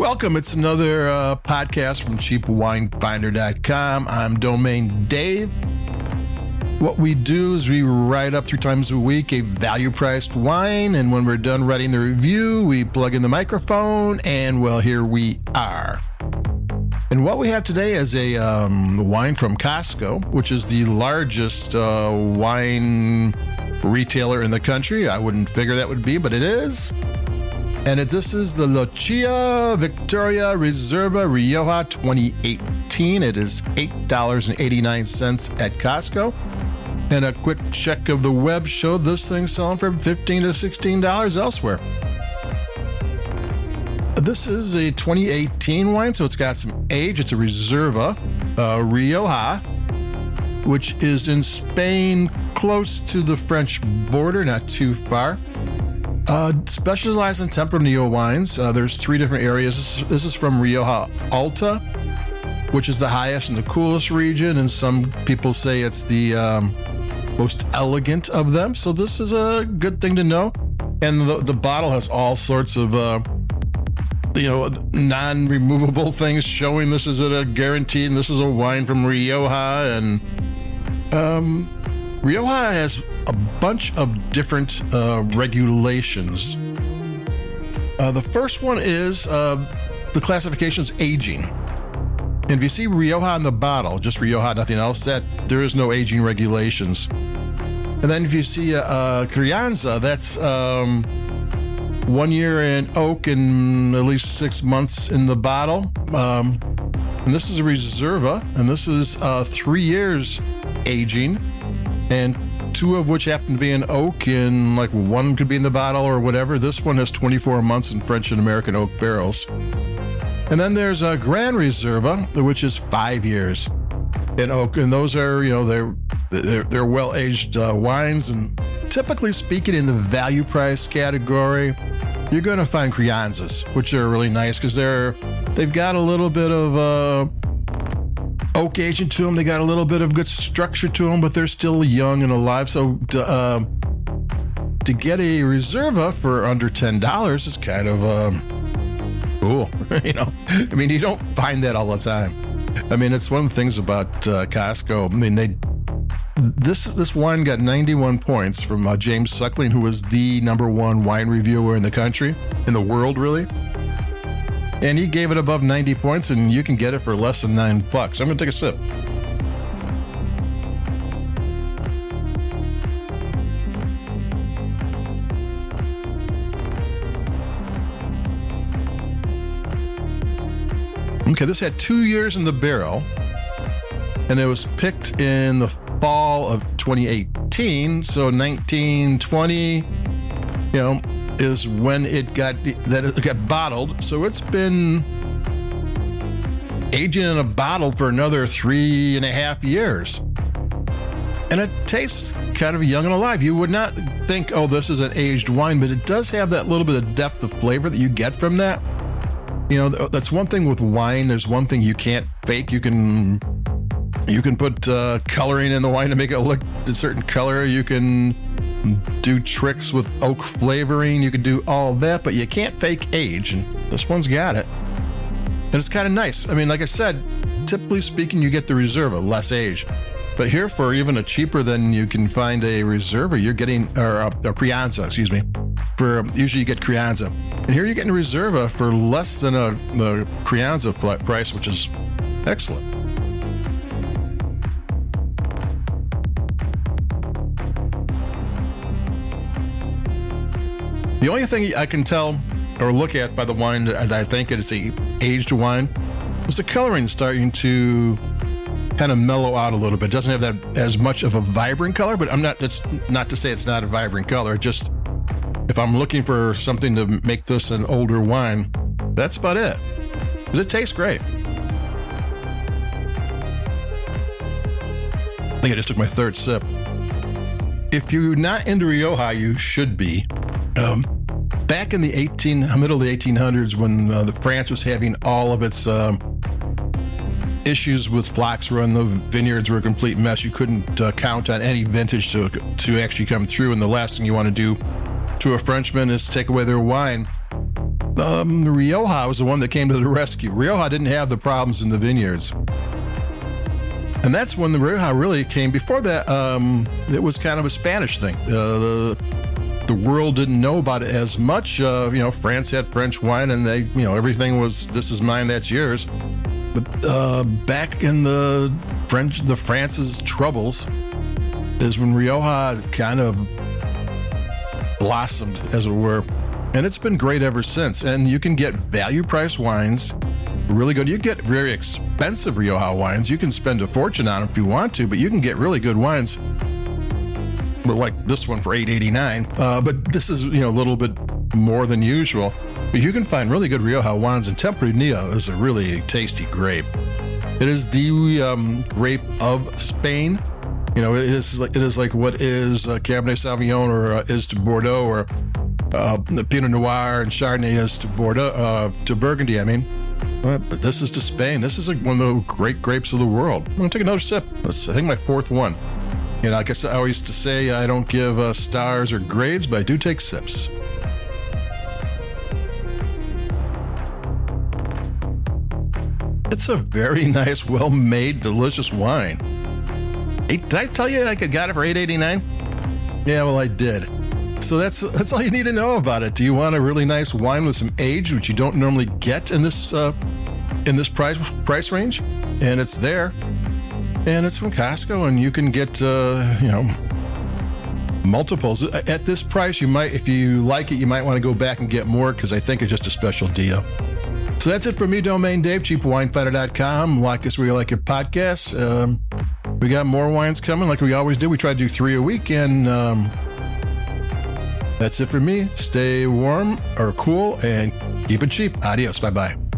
Welcome. It's another podcast from cheapwinefinder.com. I'm Domain Dave. What we do is we write up 3 times a week a value-priced wine, and when we're done writing the review, we plug in the microphone, and well, here we are. And what we have today is a wine from Costco, which is the largest wine retailer in the country. I wouldn't figure that would be, but it is. And this is the Lucia Victoria Reserva Rioja 2018. It is $8.89 at Costco. And a quick check of the web showed this thing selling for $15 to $16 elsewhere. This is a 2018 wine, so it's got some age. It's a Reserva Rioja, which is in Spain, close to the French border, not too far. Specialized in Tempranillo wines. There's 3 different areas. This is from Rioja Alta, which is the highest and the coolest region, and some people say it's the most elegant of them. So this is a good thing to know. And the bottle has all sorts of non-removable things showing this is a guarantee and this is a wine from Rioja. And Rioja has a bunch of different regulations. The first one is the classification is aging. And if you see Rioja on the bottle, just Rioja, nothing else, that there is no aging regulations. And then if you see Crianza, that's 1 year in oak and at least 6 months in the bottle. And this is a Reserva, and this is 3 years aging, and 2 of which happen to be in oak, and like 1 could be in the bottle or whatever. This one has 24 months in French and American oak barrels. And then there's a Grand Reserva, which is 5 years in oak, and those are, they're well-aged wines. And typically speaking, in the value price category, you're going to find Crianzas, which are really nice because they've got a little bit of oak aging to them. They got a little bit of good structure to them, but they're still young and alive. So to get a Reserva for under $10 is kind of cool. I mean, you don't find that all the time. I mean, it's one of the things about Costco. I mean, this wine got 91 points from James Suckling, who was the #1 wine reviewer in the country, in the world, really. And he gave it above 90 points, and you can get it for less than $9. I'm going to take a sip. Okay, this had 2 years in the barrel, and it was picked in the fall of 2018. So 1920, is when it got bottled. So it's been aging in a bottle for another 3.5 years. And it tastes kind of young and alive. You would not think, oh, this is an aged wine, but it does have that little bit of depth of flavor that you get from that. That's one thing with wine. There's one thing you can't fake. You can put coloring in the wine to make it look a certain color. You can do tricks with oak flavoring. You can do all that, but you can't fake age, and this one's got it. And it's kind of nice. I mean, like I said, typically speaking, you get the Reserva, less age. But here, for even a cheaper than you can find a Reserva, you're getting, or a Crianza, excuse me. Usually you get Crianza. And here you're getting a Reserva for less than the Crianza price, which is excellent. The only thing I can tell or look at by the wine that I think it's a aged wine is the coloring starting to kind of mellow out a little bit. It doesn't have that as much of a vibrant color, but it's not to say it's not a vibrant color. Just if I'm looking for something to make this an older wine, that's about it. Because it tastes great. I think I just took my 3rd sip. If you're not into Rioja, you should be. Back in the middle of the 1800s, when France was having all of its issues with flocks run, the vineyards were a complete mess. You couldn't count on any vintage to actually come through, and the last thing you want to do to a Frenchman is take away their wine. Rioja was the one that came to the rescue. Rioja didn't have the problems in the vineyards. And that's when the Rioja really came. Before that, it was kind of a Spanish thing. The world didn't know about it as much. France had French wine, and they, everything was, this is mine, that's yours. But back in the France's troubles is when Rioja kind of blossomed, as it were. And it's been great ever since. And you can get value price wines, really good. You get very expensive Rioja wines. You can spend a fortune on them if you want to, but you can get really good wines. Like this one for $8.89, but this is a little bit more than usual. But you can find really good Rioja wines, and Tempranillo is a really tasty grape. It is the grape of Spain. It is like what is Cabernet Sauvignon or is to Bordeaux, or the Pinot Noir and Chardonnay is to Bordeaux, to Burgundy. But this is to Spain. This is one of the great grapes of the world. I'm gonna take another sip. That's, I think, my fourth one. I guess I always used to say I don't give stars or grades, but I do take sips. It's a very nice, well-made, delicious wine. Hey, did I tell you I got it for $8.89? Yeah, well, I did. So that's all you need to know about it. Do you want a really nice wine with some age, which you don't normally get in this price range? And it's there. And it's from Costco, and you can get, multiples. At this price, you might, if you like it, you might want to go back and get more, because I think it's just a special deal. So that's it for me, Domain Dave, cheapwinefighter.com. Like us where you like your podcasts. We got more wines coming like we always do. We try to do 3 a week, and that's it for me. Stay warm or cool and keep it cheap. Adios. Bye-bye.